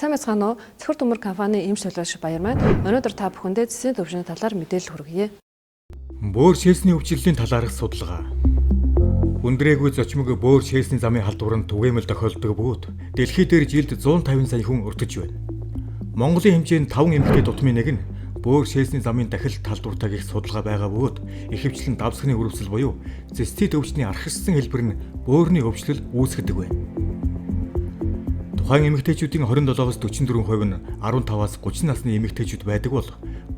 Сайн мэцгаано Цэвэр төмөр компани эмч төлөөлөгч баяр маань өнөөдөр та бүхэндээ цэсийн төвшний талаар мэдээлэл хүргье. Бөөр шээсний өвчлөлийн талаарх судалгаа. Хүндрээгүй зочмог бөөр шээсний замын халдвар нь түгээмэл тохиолддог бөгөөд дэлхий дээр жилд 150 сая хүн өртөж байна. Монголын хэмжээнд 5 эмэгтэй дутмын нэг нь бөөр шээсний замын дахилт халдвартай гэх судалгаа байгаа бөгөөд ихэвчлэн давсганы өрөвсөл буюу цистит өвчний архирсан хэлбэр нь бөөрийн өвчлөл үүсгэдэг байна. Тухайн эмэгтэйчүүдийн 27-аас 44% нь 15-аас 30 насны эмэгтэйчүүд байдаг бол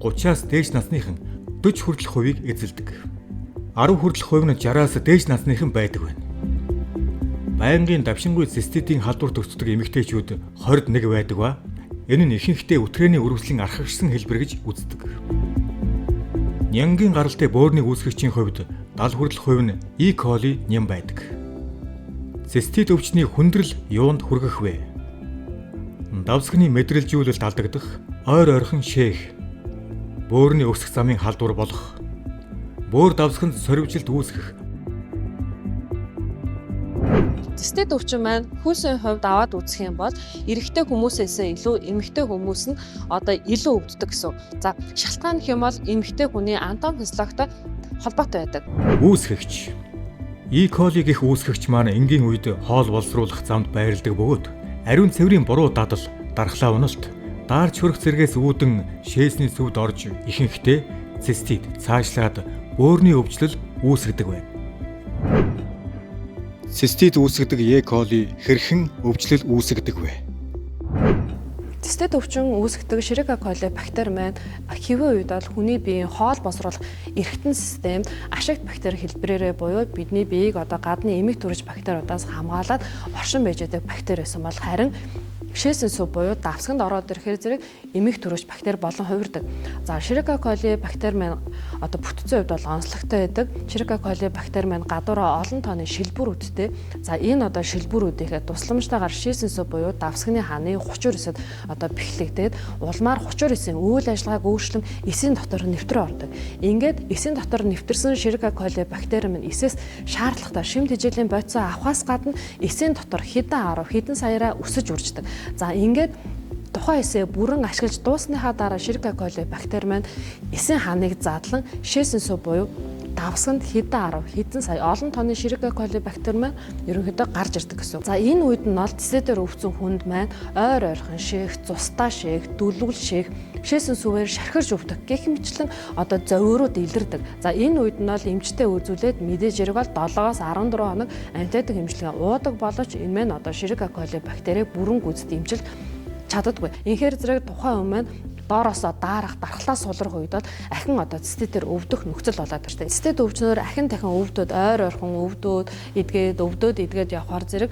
30-аас дээш насныхан 40 хүртэлх хувийг эзэлдэг. 10 хүртэлх хувь нь 60-аас дээш насныхан байдаг байна. Байнгын давшингүй циститийн халдвар төгсдөг эмэгтэйчүүд 21 байдаг ба энэ нь ихэнхдээ үтгээний өрөвслийн архирсан хэлбэр гэж үздэг. Нянгийн гаралтай бөөрийн үүсгэгчийн хувьд 70 хүртэлх хувь нь E. coli ням байдаг. Цистит өвчний хүндрэл юунд хүргэх вэ? Давсганы мэдрэлжүүлэлт алдагдах, ойр ойрхон шээх, бөөрийн өсөх замын халдвар болох, бөөр давсганд сорвжилт үүсгэх. Цистит өвчин маань хүйсийн хувьд аваад үзэх юм бол эрэгтэй хүмүүсээс илүү эмэгтэй хүмүүс нь илүү өвддөг гэсэн. За шалтгаан гэх юм бол эмэгтэй хүний антон физиологтой холбоотой байдаг. Үүсгэгч. E. coli гэх үүсгэгч маань энгийн үед хоол боловсруулах замд байрладаг бөгөөд ариун цэврийн буруу дадал, дархлаа уналт, даарч хөрөх зэргээс үүдэн шээсний сүвд орж ихэнхдээ цистит цаашлаад бөөрийн өвчлөл үүсгэдэг байна. Цистит үүсгэдэг E. coli хэрхэн өвчлөл үүсгэдэг вэ? Цистит өвчин үүсгэдэг Escherichia coli бактери маань хэвийн үед бол хүний биеийн хоол босруулах эргэтэн системд ашигт бактери хэлбэрээрээ буюу бидний биеийг гадны эмэг түрэж бактериудаас хамгаалаад оршин байж байгаа бактери байсан бол харин шээсийн сүв буюу давсганд ороод ирэхээр зэрэг эмэг түрэж бактери болон хувирдаг. За Escherichia coli бактери маань бүтцийн хувьд бол онцлогтой байдаг. Escherichia coli бактери маань гадуураа олон тооны шилбүрүүдтэй. За энэ шилбүрүүдийнхээ тусламжтайгаар шээсийн сүв буюу давсганы хааны 39-д бэхлэгдээд улмаар 39-ийн үйл ажиллагааг өөрчлөн эсийн дотор нэвтрээ ордог. Ингээд эсийн дотор нэвтэрсэн Escherichia coli бактери маань эсээс шаардлагатай шимт хичээлийн бодисоо авахаас гадна эсийн дотор хэдэн саяараа өсөж урждаг. За ингээд тухайн эсээ бүрэн ашиглаж дуусныхаа дараа Escherichia coli бактери маань эсийн хааныг задлан шээсийн сүв буюу давсганд хэдэн сая олон тооны Escherichia coli бактери маань ерөнхийдөө гарч ирдэг гэсэн. За энэ үед нь бол циститээр өвдсөн хүнд маань ойр ойрхон шээх, цустаа шээх, дүлгэл шээх, шээсийн сүвээр шархирж өвдөх гэх мэтчлэн зовиорууд илэрдэг. За энэ үед нь бол эмчтэй үзүүлээд мэдээж хэрэг бол 7-аас 14 хоног антибиотик эмчилгээ уудаг боловч энэ маань Escherichia coli бактерийг бүрэн гүйцэд эмчилж чаддаггүй. Инхээр зэрэг тухайн хүн маань доороосоо дархлаа сулрах үед бол ахин циститээр өвдөх нөхцөл болоод ирдэг. Цистит өвчнөөр ахин дахин өвдөд ойр ойрхон өвдөд эдгээд явхаар зэрэг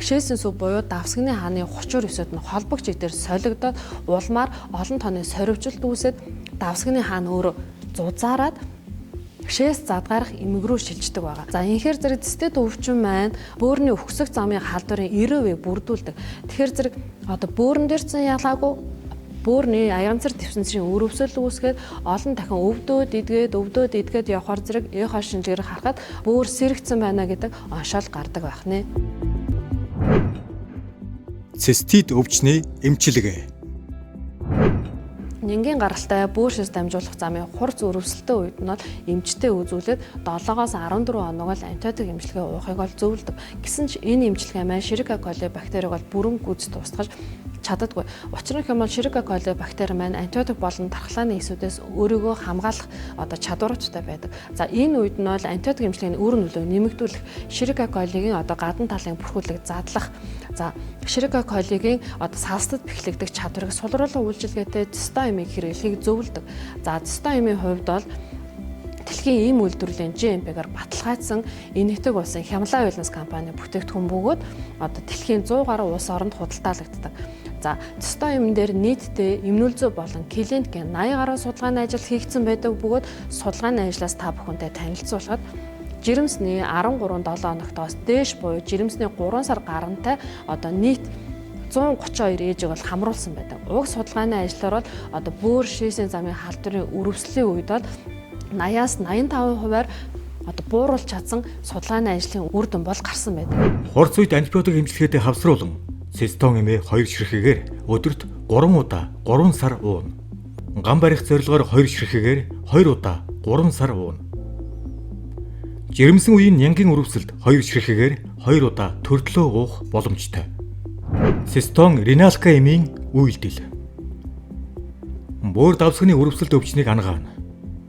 шээсийн сүв буюу давсганы хааны 39-д нь холбогч идээр солигдоод улмаар олон тооны сорвжилт үүсээд давсганы хаан өөрөө зузаараад шээс задгаарах эмэг рүү шилждэг байгаа. За инхээр зэрэг цистит өвчин маань бөөрийн өксөх замын халдварын 90%-ийг бүрдүүлдэг. Тэгэхээр зэрэг бөөрөн дээр ч ялгаагүй бөөрийн аяганцар твсэнцрийн өрөвсөл үүсгээд олон дахин өвдөөд идгээд явхаар зэрэг эхо шинжилгээр харахад бөөр сэрэгцэн байна гэдэг оншоол гардаг байх нэ. Цистит өвчний эмчилгээ. Нянгийн гаралтай бөөршөөс дамжуулах замын хурц өрөвсөлтөө үед нь эмчтэй үзүүлээд 7-аас 14 хоног л антибиотик эмчилгээ уухыг бол зөвлөдөг. Гэсэн ч энэ эмчилгээ маань Escherichia coli бактерийг бол бүрэн гүйцэд устгаж чаддаггүй. Учир нь хэм бол Escherichia coli бактери маань антибиотик болон дархлааны эсүүдээс өөрийгөө хамгаалах чадвартай байдаг. За энэ үед нь бол антибиотик эмчилгээний үр нөлөө нэмэгдүүлэх, Escherichia coli-гийн гадна талын бүрхүүлийг задлах, за Escherichia coli-гийн салстад бэхлэгдэх чадварыг сулруулах үйлчилгээтэй цистоимыг хэрэглэхийг зөвлөдөг. За цистоимийн хувьд бол дэлхийн эм үйлдвэрлэлийн GMP-гээр баталгаажсан энэтхэг улсын Хямлаа Wellness компани бүтээгдэхүүн бөгөөд дэлхийн 100 гаруй улс оронд худалдаалагддаг. За цистоим дээр нийтдээ эмнүүлзүү болон клиникийн 80 гаруй судалгааны ажил хийгдсэн байдаг бөгөөд судалгааны ажлаас та бүхэнтэй танилцуулахад жирэмсний 13-7 хоногтоос дээш буюу жирэмсний 3 сар гарантай нийт 132 ээжийг бол хамруулсан байдаг. Уг судалгааны ажлаар бол бөөр шээсийн замын халдварын өрөвслийн үед бол 80-аас 85%-аар бууруулж чадсан судалгааны ажлын үр дүн бол гарсан байдаг. Хурц үед антибиотик эмчилгээтэй хавсруулан Цистон эмээ 2 ширхгээр өдөрт 3 удаа 3 сар ууна. Ган барих зорилгоор 2 ширхгээр 2 удаа 3 сар ууна. Жирэмсэн үеийн нянгийн үрвсэлд 2 ширхгээр 2 удаа төрдлөө уух боломжтой. Цистон риналка эмийн үйлдэл. Бөөр давсганы үрвсэлд өвчнийг ангаана.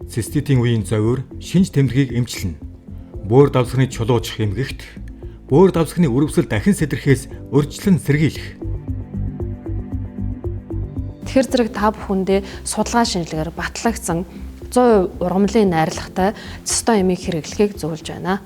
Циститийн үеийн зовиор шинж тэмдгийг эмчилнэ. Бөөр давсганы чулууч эмгэгт бөөр давсганы үрвсэл дахин сэтрхээс урьдчилан сэргийлэх. Тэгэхээр зэрэг та бүхэндээ судалгаа шинжилгээр батлагдсан 100% ургамлын найрлагатай цистон эмийг хэрэглэхийг зөвлөж байна.